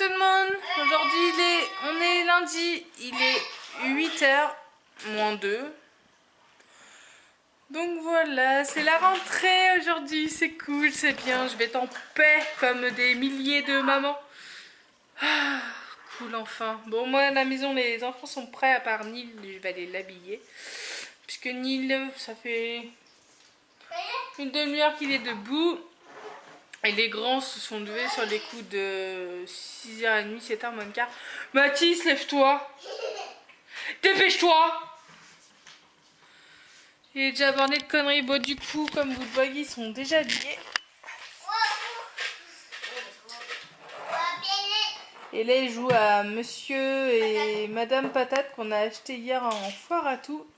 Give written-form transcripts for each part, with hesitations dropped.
tout le monde. Aujourd'hui on est lundi, il est 8h moins 2. Donc voilà, c'est la rentrée aujourd'hui, c'est cool, c'est bien. Je vais être en paix comme des milliers de mamans. Ah, cool enfin. Bon, moi à la maison les enfants sont prêts à part Nil, je vais aller l'habiller. Puisque Nil, ça fait une demi-heure qu'il est debout. Et les grands se sont levés sur les coups de 6h30, 7h moins le quart. Mathis, lève-toi. Dépêche-toi. Il est déjà borné de conneries. Bon, du coup, comme vous le voyez, ils sont déjà habillés. Et là, il joue à Monsieur et Madame Patate qu'on a acheté hier en foire à tout.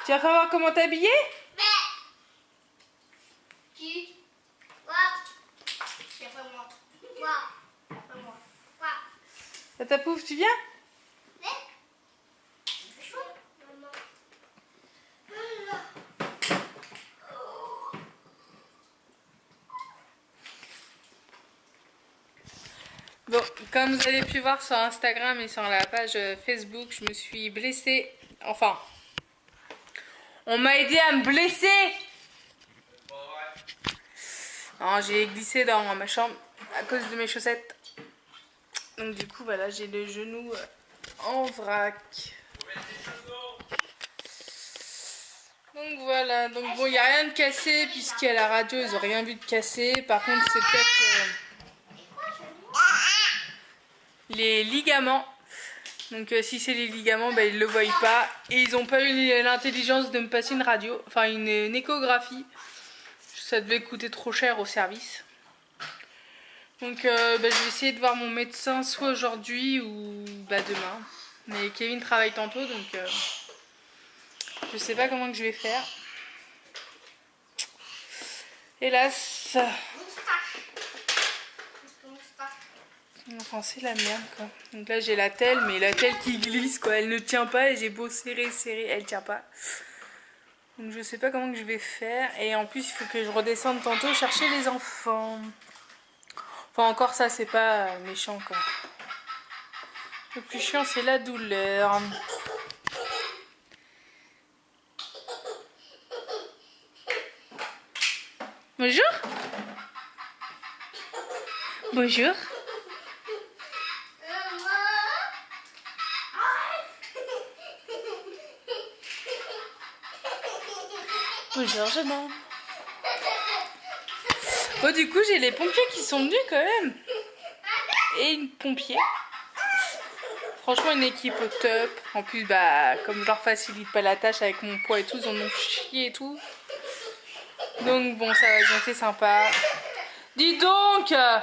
Tu vas faire voir comment t'habiller? Tata Pouf, tu viens? Bon, comme vous avez pu voir sur Instagram et sur la page Facebook, je me suis blessée. Enfin, on m'a aidé à me blesser. Non, j'ai glissé dans ma chambre à cause de mes chaussettes. Donc du coup, voilà, j'ai le genou en vrac. Donc voilà, donc bon, il n'y a rien de cassé puisqu'à la radio, ils n'ont rien vu de cassé. Par contre, c'est peut-être les ligaments. Donc si c'est les ligaments, bah, ils ne le voient pas. Et ils n'ont pas eu l'intelligence de me passer une radio, enfin une échographie. Ça devait coûter trop cher au service. Donc bah, je vais essayer de voir mon médecin soit aujourd'hui ou bah, demain. Mais Kevin travaille tantôt, donc je sais pas comment que je vais faire. Hélas. Enfin, c'est la merde quoi. Donc là j'ai la telle, mais la telle qui glisse quoi. Elle ne tient pas et j'ai beau serrer, elle tient pas. Donc je sais pas comment que je vais faire. Et en plus il faut que je redescende tantôt chercher les enfants. Enfin encore ça c'est pas méchant quoi. Le plus chiant c'est la douleur. Bonjour. Bonjour. Bonjour jeune homme. Bon du coup j'ai les pompiers qui sont venus quand même. Et une pompier. Franchement une équipe au top. En plus bah comme je leur facilite pas la tâche avec mon poids et tout, ils en ont chié et tout. Donc bon ça va être été sympa. Dis donc. Ils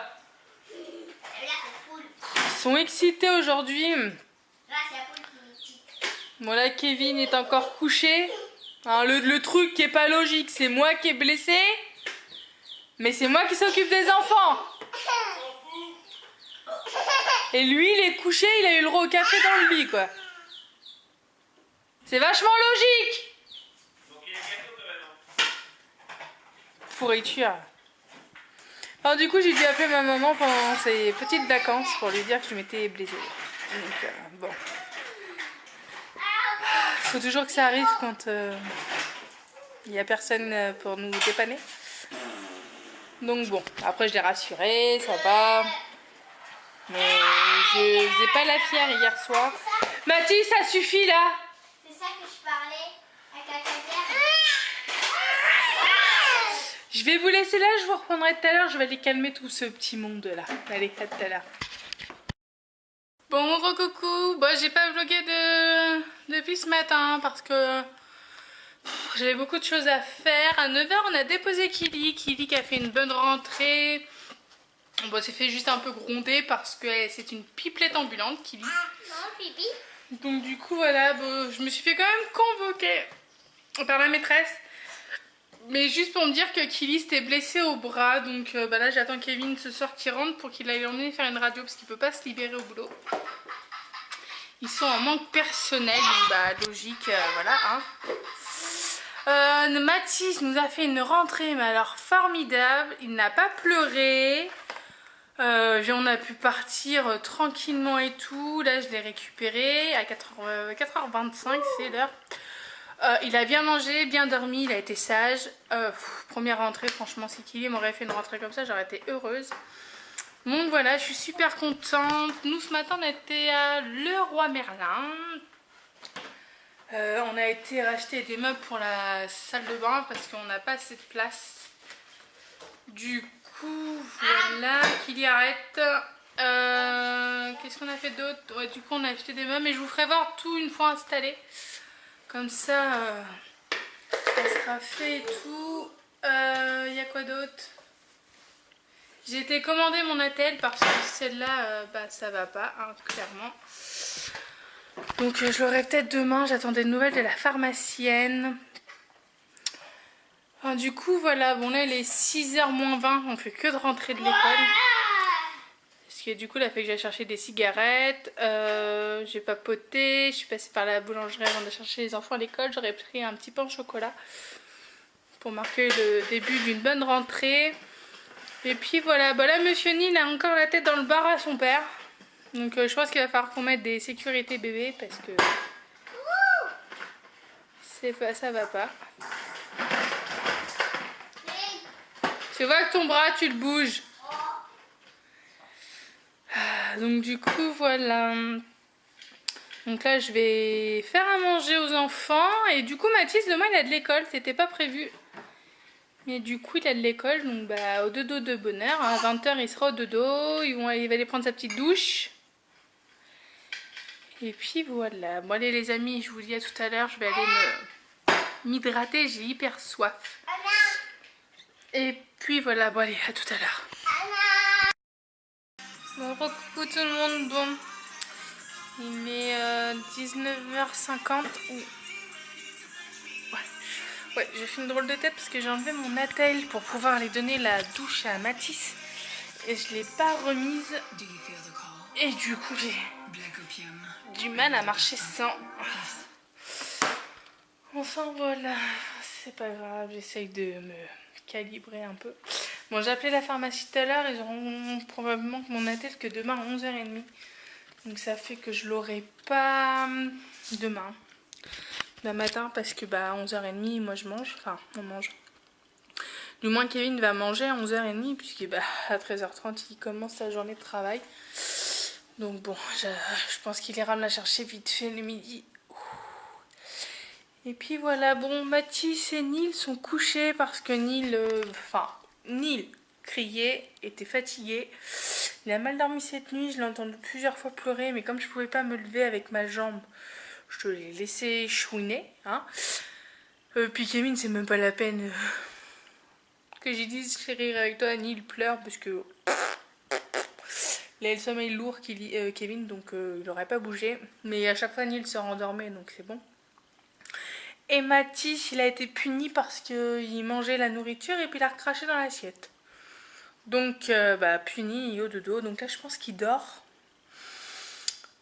sont excités aujourd'hui. Bon là Kevin est encore couché. Hein, le truc qui est pas logique, c'est moi qui est blessé. Mais c'est moi qui s'occupe des enfants. Et lui il est couché, il a eu le droit au café dans le lit quoi. C'est vachement logique. Pourriture. Alors du coup j'ai dû appeler ma maman pendant ses petites vacances pour lui dire que je m'étais blessée. Donc bon. Faut toujours que ça arrive quand il n'y a personne pour nous dépanner. Donc bon, après je l'ai rassurée, ça va. Mais je faisais pas la fière hier soir. Mathis, ça suffit là. C'est ça que je parlais avec la caserne. Je vais vous laisser là, je vous reprendrai tout à l'heure. Je vais aller calmer tout ce petit monde là. Allez, à tout à l'heure. Bon, coucou. Bon, j'ai pas vlogué depuis ce matin parce que j'avais beaucoup de choses à faire. À 9h, on a déposé Kili. Kili qui a fait une bonne rentrée. Bon, c'est fait juste un peu gronder parce que c'est une pipelette ambulante, Kili. Ah, non, pipi. Donc du coup, voilà, bon, je me suis fait quand même convoquer par la maîtresse. Mais juste pour me dire que Kili s'était blessé au bras. Donc bah là, j'attends Kevin ce soir qui rentre pour qu'il aille l'emmener faire une radio parce qu'il peut pas se libérer au boulot. Ils sont en manque personnel, donc bah logique, voilà. Hein. Mathis nous a fait une rentrée, mais alors formidable. Il n'a pas pleuré. On a pu partir tranquillement et tout. Là, je l'ai récupéré à 4h25, c'est l'heure. Il a bien mangé, bien dormi, il a été sage. Première rentrée, franchement, si Kili m'aurait fait une rentrée comme ça, j'aurais été heureuse. Donc voilà, je suis super contente. Nous, ce matin, on était à Leroy Merlin. On a été racheter des meubles pour la salle de bain parce qu'on n'a pas assez de place. Du coup, voilà, Kili arrête. Qu'est-ce qu'on a fait d'autre? Ouais, du coup, on a acheté des meubles, mais je vous ferai voir tout une fois installé. Comme ça, ça sera fait et tout. Y a quoi d'autre? J'ai été commander mon attel parce que celle-là, ça va pas, hein, clairement. Donc je l'aurai peut-être demain. J'attends des nouvelles de la pharmacienne. Enfin, du coup, voilà. Bon, là, il est 6h moins 20. On fait que de rentrer de l'école. Parce que du coup, il a fait que j'ai cherché des cigarettes. J'ai papoté. Je suis passée par la boulangerie avant de chercher les enfants à l'école. J'aurais pris un petit pain au chocolat pour marquer le début d'une bonne rentrée. Et puis voilà, là monsieur Neil a encore la tête dans le bar à son père. Donc je pense qu'il va falloir qu'on mette des sécurités bébés parce que ça va pas. Tu vois que ton bras tu le bouges. Donc du coup voilà. Donc là je vais faire à manger aux enfants. Et du coup Mathis demain il a de l'école, c'était pas prévu. Mais du coup il a de l'école, donc au dodo de bonne heure. À 20h il sera au dodo, il va aller prendre sa petite douche. Et puis voilà. Bon allez les amis, je vous dis à tout à l'heure, je vais aller m'hydrater, j'ai hyper soif. Et puis voilà, bon allez, à tout à l'heure. Bon, coucou tout le monde, bon. Il est 19h50. Ouais, j'ai fait une drôle de tête parce que j'ai enlevé mon attel pour pouvoir aller donner la douche à Mathis. Et je l'ai pas remise. Et du coup, j'ai du mal à marcher sans. Enfin voilà, c'est pas grave, j'essaye de me calibrer un peu. Bon, j'ai appelé la pharmacie tout à l'heure, ils auront probablement mon attel que demain à 11h30. Donc ça fait que je l'aurai pas demain matin parce que à 11h30 moi je mange, enfin on mange. Du moins Kevin va manger à 11h30 puisque à 13h30 il commence sa journée de travail. Donc bon, je pense qu'il ira me la chercher vite fait le midi. Et puis voilà, bon Mathis et Neil sont couchés parce que Neil criait, était fatigué. Il a mal dormi cette nuit, je l'ai entendu plusieurs fois pleurer, mais comme je pouvais pas me lever avec ma jambe, je l'ai laissé chouiner. Hein. Puis Kevin, c'est même pas la peine que j'ai dit je vais rire avec toi. Neil pleure parce que il a le sommeil lourd Kevin, donc il n'aurait pas bougé. Mais à chaque fois Neil se rendormait, donc c'est bon. Et Mathis, il a été puni parce qu'il mangeait la nourriture et puis il a recraché dans l'assiette. Donc puni au dodo. Donc là je pense qu'il dort.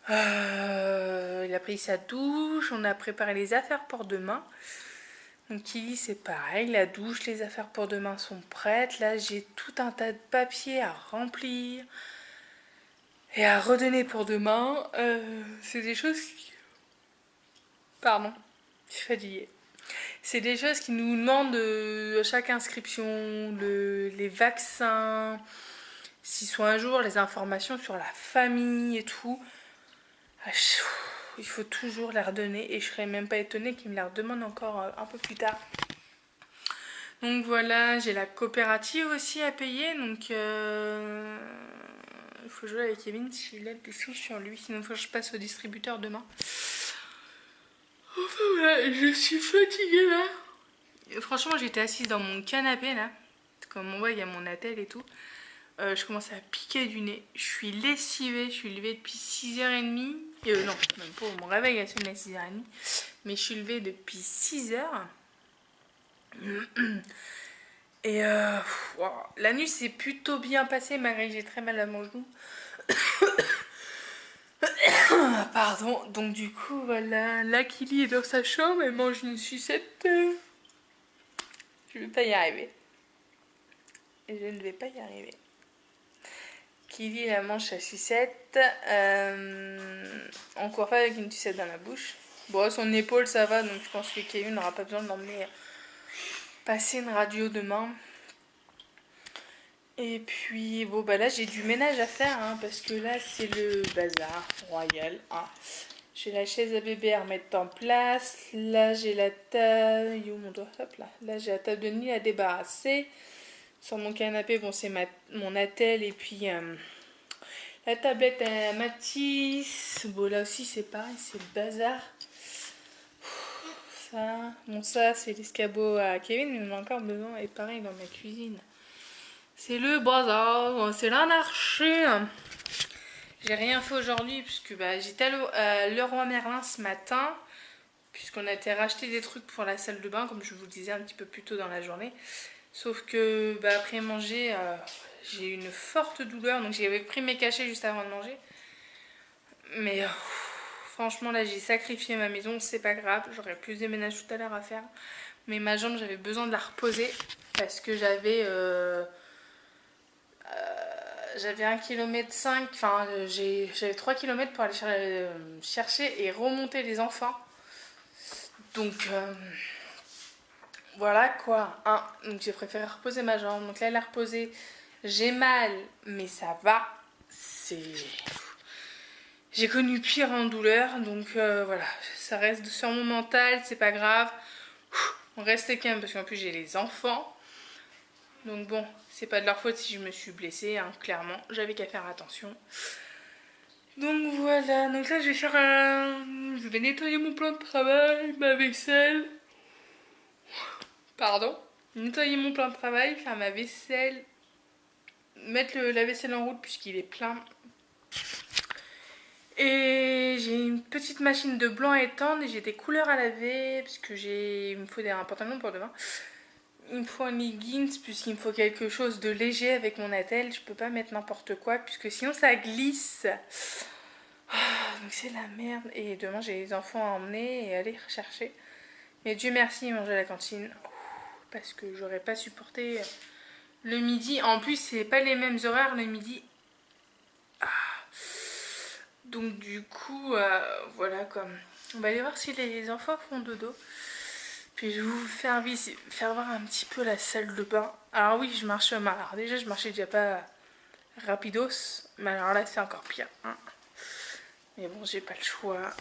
Il a pris sa douche, on a préparé les affaires pour demain. Donc Kili c'est pareil, la douche, les affaires pour demain sont prêtes. Là j'ai tout un tas de papiers à remplir et à redonner pour demain. C'est des choses qui... Pardon, je suis fatiguée. C'est des choses qui nous demandent à chaque inscription, les vaccins, s'ils sont un jour, les informations sur la famille et tout. Il faut toujours les redonner et je serais même pas étonnée qu'ils me les redemandent encore un peu plus tard. Donc voilà, j'ai la coopérative aussi à payer, donc il faut jouer avec Kevin s'il a des sous sur lui, sinon il faut que je passe au distributeur demain. Enfin voilà, je suis fatiguée là. Et franchement, j'étais assise dans mon canapé là, comme on voit, il y a mon attel et tout. Je commençais à piquer du nez. Je suis lessivée, je suis levée depuis 6h30. Non, même pas, mon réveil a sonné à 6h30. Mais je suis levée depuis 6h. Et wow. La nuit s'est plutôt bien passée malgré que j'ai très mal à mon genou. Pardon. Donc du coup, voilà. Là, Kili est dans sa chambre, elle mange une sucette. Je vais pas y arriver. Et je ne vais pas y arriver. Qui dit la manche à sucette, on court pas avec une sucette dans la bouche. Bon, son épaule ça va, donc je pense que Kevin n'aura pas besoin de l'emmener passer une radio demain. Et puis, bon, bah là j'ai du ménage à faire, hein, parce que là c'est le bazar royal. Hein. J'ai la chaise à bébé à remettre en place. Là j'ai la table. Où mon doigt? Hop là. Là j'ai la table de nuit à débarrasser. Sur mon canapé, bon, c'est mon attel et puis la tablette à Matisse. Bon, là aussi, c'est pareil, c'est le bazar. Ça, bon, ça, c'est l'escabeau à Kevin, mais il en a encore besoin. Et pareil, dans ma cuisine. C'est le bazar, c'est l'anarchie. J'ai rien fait aujourd'hui, puisque bah, j'étais à Leroy Merlin ce matin. Puisqu'on a été racheter des trucs pour la salle de bain, comme je vous le disais un petit peu plus tôt dans la journée. Sauf que bah, après manger, j'ai eu une forte douleur. Donc j'avais pris mes cachets juste avant de manger. Mais franchement là j'ai sacrifié ma maison. C'est pas grave, j'aurais plus de ménage tout à l'heure à faire. Mais ma jambe j'avais besoin de la reposer. Parce que j'avais 1,5 km. Enfin j'avais 3 km pour aller chercher et remonter les enfants. Donc... voilà quoi, hein. Donc j'ai préféré reposer ma jambe. Donc là elle a reposé. J'ai mal, mais ça va. J'ai connu pire en douleur. Donc voilà, ça reste sur mon mental, c'est pas grave. On reste calme parce qu'en plus j'ai les enfants. Donc bon, c'est pas de leur faute si je me suis blessée, hein, clairement. J'avais qu'à faire attention. Donc voilà, donc là je vais nettoyer mon plan de travail, ma vaisselle. Pardon. Nettoyer mon plan de travail, faire ma vaisselle, mettre la vaisselle en route puisqu'il est plein. Et j'ai une petite machine de blanc à étendre et j'ai des couleurs à laver parce que il me faut un pantalon pour demain. Il me faut un leggings puisqu'il me faut quelque chose de léger avec mon attel. Je peux pas mettre n'importe quoi puisque sinon ça glisse. Donc c'est la merde. Et demain j'ai les enfants à emmener et à aller rechercher. Mais Dieu merci, ils mangent à la cantine. Parce que j'aurais pas supporté le midi. En plus, c'est pas les mêmes horaires le midi. Donc du coup, voilà quoi. On va aller voir si les enfants font dodo. Puis je vais vous faire voir un petit peu la salle de bain. Alors oui, je marche mal. Alors déjà, je marchais déjà pas rapidos. Mais alors là, c'est encore pire. Hein. Mais bon, j'ai pas le choix.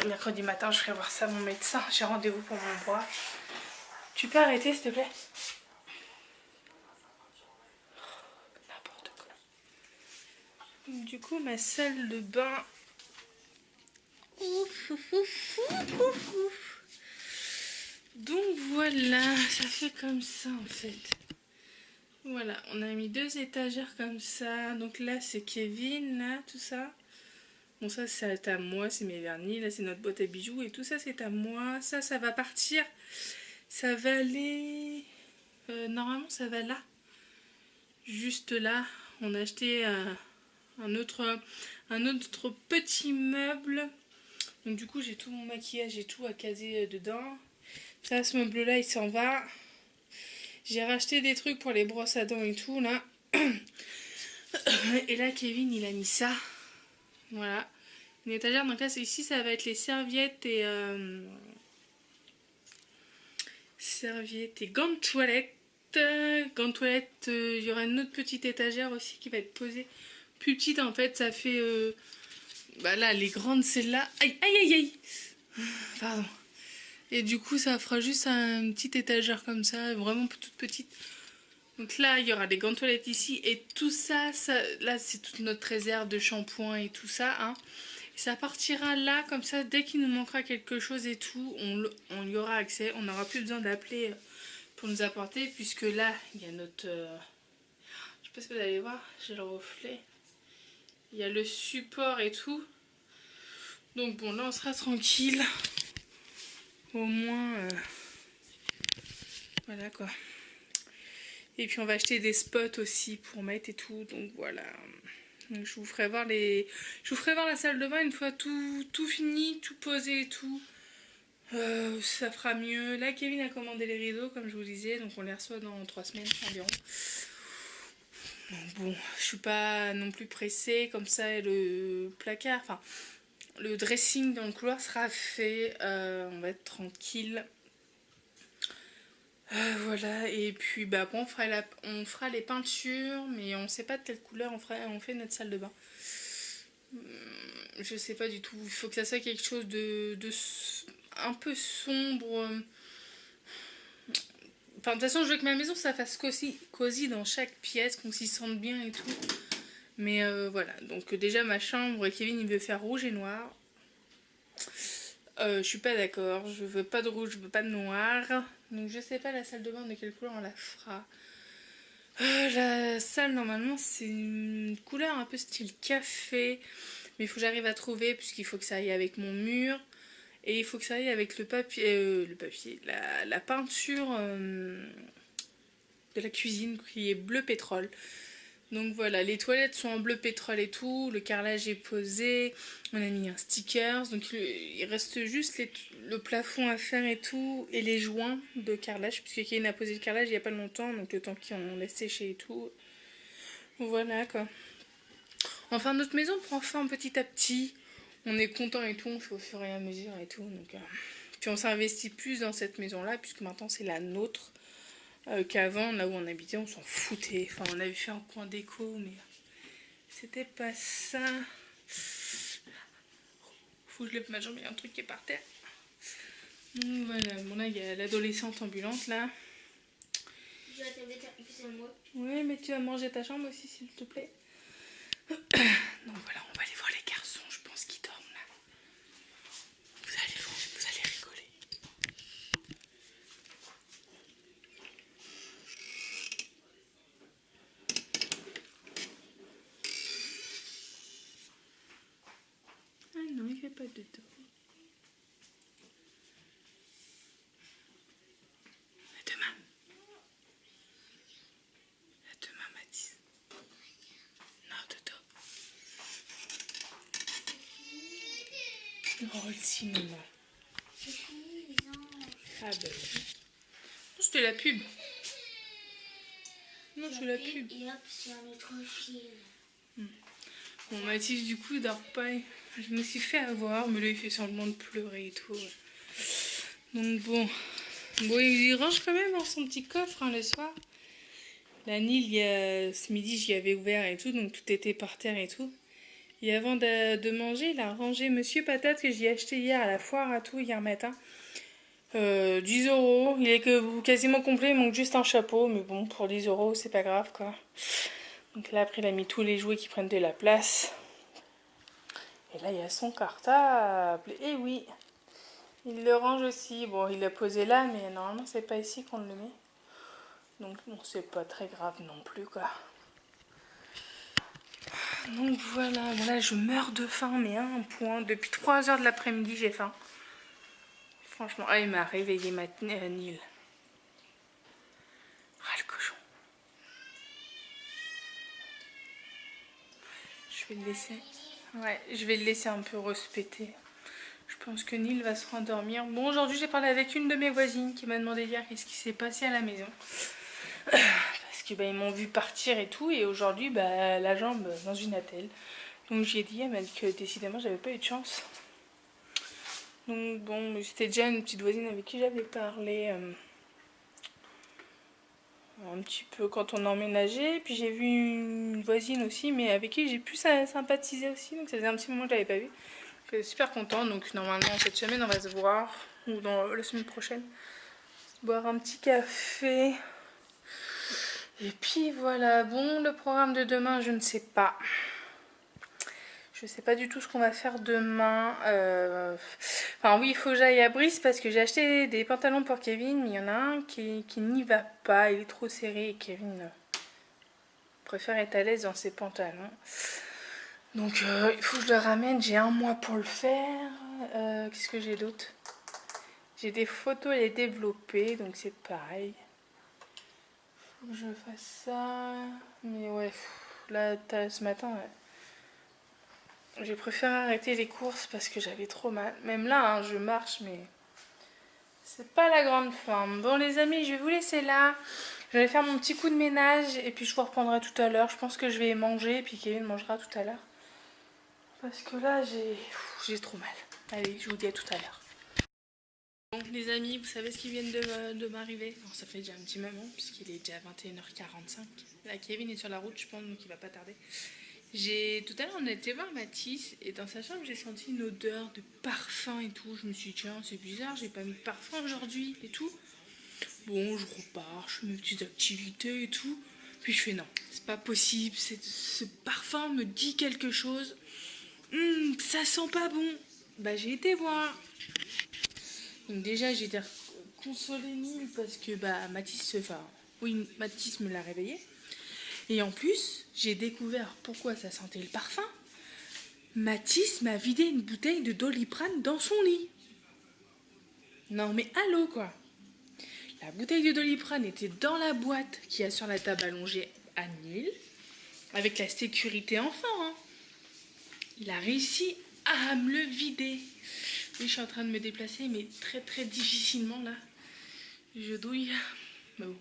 Mercredi matin, je ferai voir ça à mon médecin. J'ai rendez-vous pour mon bras. Tu peux arrêter s'il te plaît? N'importe quoi. Du coup, ma salle de bain. Donc voilà, ça fait comme ça en fait. Voilà, on a mis 2 étagères comme ça. Donc là, c'est Kevin, là, tout ça. Bon, ça, c'est à moi, c'est mes vernis. Là, c'est notre boîte à bijoux. Et tout ça, c'est à moi. Ça va partir. Ça va aller... normalement, ça va là. Juste là. On a acheté un autre petit meuble. Donc du coup, j'ai tout mon maquillage et tout à caser dedans. Ça, ce meuble-là, il s'en va. J'ai racheté des trucs pour les brosses à dents et tout, là. Et là, Kevin, il a mis ça. Voilà. Une étagère. Donc là, ici, ça va être les serviettes et... serviettes et gants de toilette. Gants de toilette, il y aura une autre petite étagère aussi qui va être posée. Plus petite, en fait, ça fait... bah là, les grandes, celles-là. Aïe, aïe, aïe, aïe. Pardon. Et du coup, ça fera juste une petite étagère comme ça, vraiment toute petite. Donc là, il y aura des gants de toilette ici. Et tout ça, là, c'est toute notre réserve de shampoing et tout ça. Hein. Et ça partira là, comme ça, dès qu'il nous manquera quelque chose et tout, on y aura accès. On n'aura plus besoin d'appeler pour nous apporter. Puisque là, il y a notre... je sais pas si vous allez voir, j'ai le reflet. Il y a le support et tout. Donc bon, là, on sera tranquille. Au moins, voilà quoi. Et puis on va acheter des spots aussi pour mettre et tout. Donc voilà. Donc, je vous ferai voir la salle de bain une fois tout fini, tout posé et tout. Ça fera mieux. Là, Kevin a commandé les rideaux, comme je vous disais, donc on les reçoit dans 3 semaines environ. Donc bon, je suis pas non plus pressée, comme ça le placard, enfin le dressing dans le couloir sera fait, on va être tranquille. Voilà, et puis bah bon, on fera les peintures, mais on sait pas de quelle couleur on fait notre salle de bain. Je sais pas du tout, il faut que ça soit quelque chose de un peu sombre. Enfin, de toute façon, je veux que ma maison ça fasse cosy dans chaque pièce, qu'on s'y sente bien et tout. Mais voilà, donc déjà ma chambre, Kevin il veut faire rouge et noir. Je suis pas d'accord, je veux pas de rouge, je veux pas de noir. Donc je sais pas la salle de bain de quelle couleur on la fera. La salle normalement c'est une couleur un peu style café. Mais il faut que j'arrive à trouver puisqu'il faut que ça aille avec mon mur. Et il faut que ça aille avec le papier, la peinture de la cuisine qui est bleu pétrole. Donc voilà, les toilettes sont en bleu pétrole et tout, le carrelage est posé, on a mis un sticker, donc il reste juste le plafond à faire et tout, et les joints de carrelage, puisque Kevin a posé le carrelage il n'y a pas longtemps, donc le temps qu'on laisse sécher et tout. Voilà quoi. Enfin notre maison prend fin petit à petit, on est content et tout, on fait au fur et à mesure et tout, donc puis on s'investit plus dans cette maison là, puisque maintenant c'est la nôtre. Qu'avant, là où on habitait, on s'en foutait. Enfin, on avait fait un coin déco, mais c'était pas ça. Faut que je lève ma jambe, il y a un truc qui est par terre. Donc voilà, bon là, il y a l'adolescente ambulante, là. Oui, mais tu vas manger ta chambre aussi, s'il te plaît. Donc voilà, on va aller voir les garçons, je pense qu'ils dorment, là. Vous allez rigoler. Ah non, il fait pas de dos. À demain. À demain, Mathis. Non, dodo. Oh, le cinéma. Ah bah oui. Non, c'était la pub. Non, c'est la pub. Et hop, c'est un autre film. Bon, Mathis, du coup, il dort pas. Je me suis fait avoir, mais là, il fait semblant de pleurer et tout. Donc bon. Bon, il range quand même dans son petit coffre hein, le soir. La Nil, ce midi, j'y avais ouvert et tout, donc tout était par terre et tout. Et avant de manger, il a rangé Monsieur Patate que j'ai acheté hier à la foire à tout, hier matin. 10 euros. Il est quasiment complet, il manque juste un chapeau, mais bon, pour 10 euros, c'est pas grave quoi. Donc là, après, il a mis tous les jouets qui prennent de la place. Et là, il y a son cartable. Et oui, il le range aussi. Bon, il l'a posé là, mais normalement, c'est pas ici qu'on le met. Donc, bon, c'est pas très grave non plus, quoi. Donc voilà, bon, là, je meurs de faim, mais à un point. Depuis 3 h de l'après-midi, j'ai faim. Franchement, il m'a réveillé Nil. Ah, le cochon. Je vais le laisser. Ouais, je vais le laisser un peu respecter. Je pense que Nil va se rendormir. Bon, aujourd'hui, j'ai parlé avec une de mes voisines qui m'a demandé hier qu'est-ce qui s'est passé à la maison. Parce que ils m'ont vu partir et tout. Et aujourd'hui, la jambe dans une attelle. Donc j'ai dit, elle m'a dit que décidément, j'avais pas eu de chance. Donc bon, c'était déjà une petite voisine avec qui j'avais parlé un petit peu quand on a emménagé. Puis j'ai vu une voisine aussi, mais avec qui j'ai pu sympathiser aussi. Donc ça faisait un petit moment que je l'avais pas vue. Je suis super contente. Donc normalement, cette semaine, on va se voir. Ou dans la semaine prochaine. Boire un petit café. Et puis voilà. Bon, le programme de demain, je ne sais pas. Je sais pas du tout ce qu'on va faire demain. Enfin oui, il faut que j'aille à Brice parce que j'ai acheté des pantalons pour Kevin, mais il y en a un qui n'y va pas, il est trop serré et Kevin préfère être à l'aise dans ses pantalons. Donc il faut que je le ramène, j'ai un mois pour le faire. Qu'est-ce que j'ai d'autre? J'ai des photos à les développer, donc c'est pareil. Faut que je fasse ça. Mais ouais, là ce matin... Ouais. J'ai préféré arrêter les courses parce que j'avais trop mal. Même là, hein, je marche, mais C'est pas la grande forme. Bon les amis, je vais vous laisser là. Je vais faire mon petit coup de ménage et puis je vous reprendrai tout à l'heure. Je pense que je vais manger et puis Kevin mangera tout à l'heure. Parce que là, j'ai trop mal. Allez, je vous dis à tout à l'heure. Bon les amis, vous savez ce qui vient de m'arriver? Ça fait déjà un petit moment puisqu'il est déjà 21h45. Là, Kevin est sur la route, je pense, donc il va pas tarder. Tout à l'heure, on a été voir Mathis et dans sa chambre, j'ai senti une odeur de parfum et tout. Je me suis dit, tiens, c'est bizarre, j'ai pas mis de parfum aujourd'hui et tout. Bon, je repars, je fais mes petites activités et tout. Puis je fais, non, c'est pas possible, ce parfum me dit quelque chose. Ça sent pas bon. Bah, j'ai été voir. Donc déjà, j'ai été consolée nulle parce que Mathis me l'a réveillé. Et en plus, j'ai découvert pourquoi ça sentait le parfum. Mathis m'a vidé une bouteille de Doliprane dans son lit. Non mais allô quoi. La bouteille de Doliprane était dans la boîte qu'il y a sur la table allongée à Nil, avec la sécurité enfant. Hein. Il a réussi à me le vider. Oui, je suis en train de me déplacer, mais très très difficilement là. Je douille. Mais bon.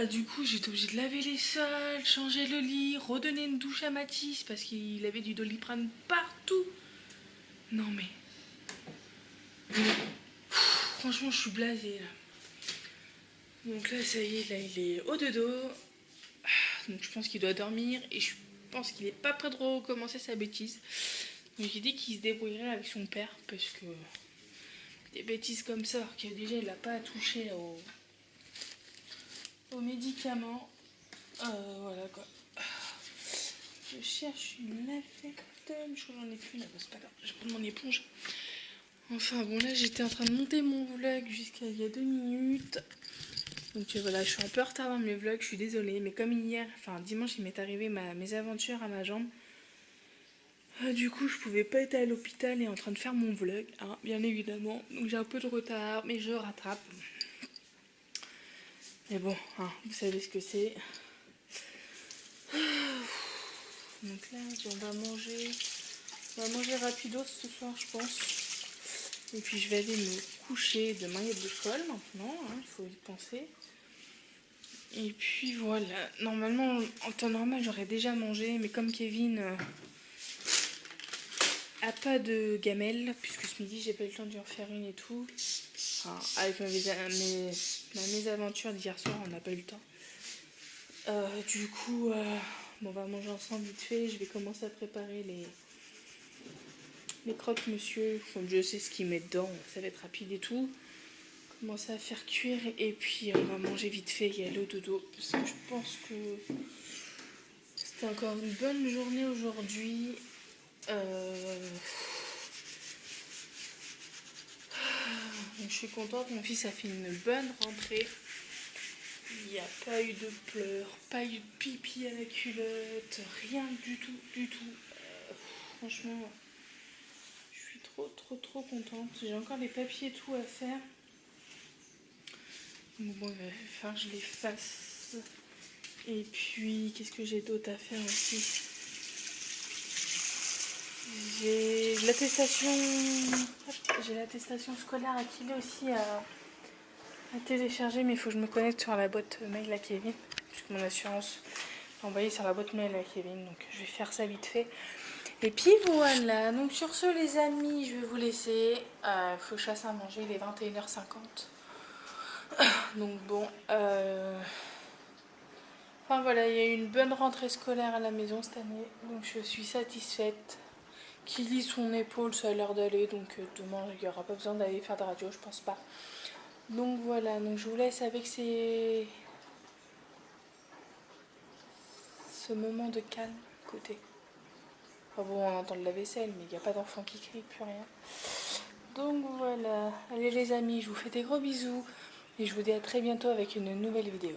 Du coup, j'étais obligée de laver les sols, changer le lit, redonner une douche à Mathis parce qu'il avait du Doliprane partout. Non mais... franchement, je suis blasée là. Donc là, ça y est, là, il est au dodo. Donc je pense qu'il doit dormir et je pense qu'il est pas prêt de recommencer sa bêtise. Donc j'ai dit qu'il se débrouillerait avec son père parce que des bêtises comme ça, que déjà il n'a pas à toucher aux médicaments. Voilà quoi. Je cherche une lavette. Je crois que j'en ai plus là, c'est pas grave. Je vais prendre mon éponge. Enfin bon, là j'étais en train de monter mon vlog jusqu'à il y a 2 minutes. Donc voilà, je suis un peu en retard dans mes vlogs, je suis désolée. Mais comme dimanche, il m'est arrivé mes aventures à ma jambe. Du coup, je pouvais pas être à l'hôpital et en train de faire mon vlog, hein, bien évidemment. Donc j'ai un peu de retard, mais je rattrape. Mais bon, hein, vous savez ce que c'est. Donc là, on va manger rapidos ce soir, je pense. Et puis je vais aller me coucher. Demain, il y a de l'école maintenant, hein, il faut y penser. Et puis voilà, normalement, en temps normal, j'aurais déjà mangé, mais comme Kevin a pas de gamelle, puisque ce midi, j'ai pas eu le temps d'y en faire une et tout. Enfin, avec ma mésaventure d'hier soir, on n'a pas eu le temps. Du coup, on va manger ensemble vite fait. Je vais commencer à préparer les croque-monsieur. Comme je sais ce qu'il met dedans, ça va être rapide et tout. Commencer à faire cuire et puis on va manger vite fait et aller au dodo. Parce que je pense que c'était encore une bonne journée aujourd'hui. Je suis contente, mon fils a fait une bonne rentrée. Il n'y a pas eu de pleurs, pas eu de pipi à la culotte, rien du tout, du tout. Franchement, je suis trop contente. J'ai encore les papiers et tout à faire. Donc bon, il va falloir que je les fasse. Et puis, qu'est-ce que j'ai d'autre à faire aussi? J'ai l'attestation scolaire à Kili aussi à télécharger, mais il faut que je me connecte sur la boîte mail à Kevin, puisque mon assurance l'a envoyé sur la boîte mail à Kevin, donc je vais faire ça vite fait. Et puis voilà, donc sur ce les amis, je vais vous laisser. Faut que je fasse à manger, il est 21h50. Donc bon, enfin voilà, il y a eu une bonne rentrée scolaire à la maison cette année, donc je suis satisfaite. Qui lit son épaule, ça a l'air d'aller, donc demain il n'y aura pas besoin d'aller faire de radio, je pense pas. Donc voilà, donc je vous laisse avec ce moment de calme côté. Enfin bon, on entend le lave-vaisselle, mais il n'y a pas d'enfant qui crie, plus rien. Donc voilà, allez les amis, je vous fais des gros bisous et je vous dis à très bientôt avec une nouvelle vidéo.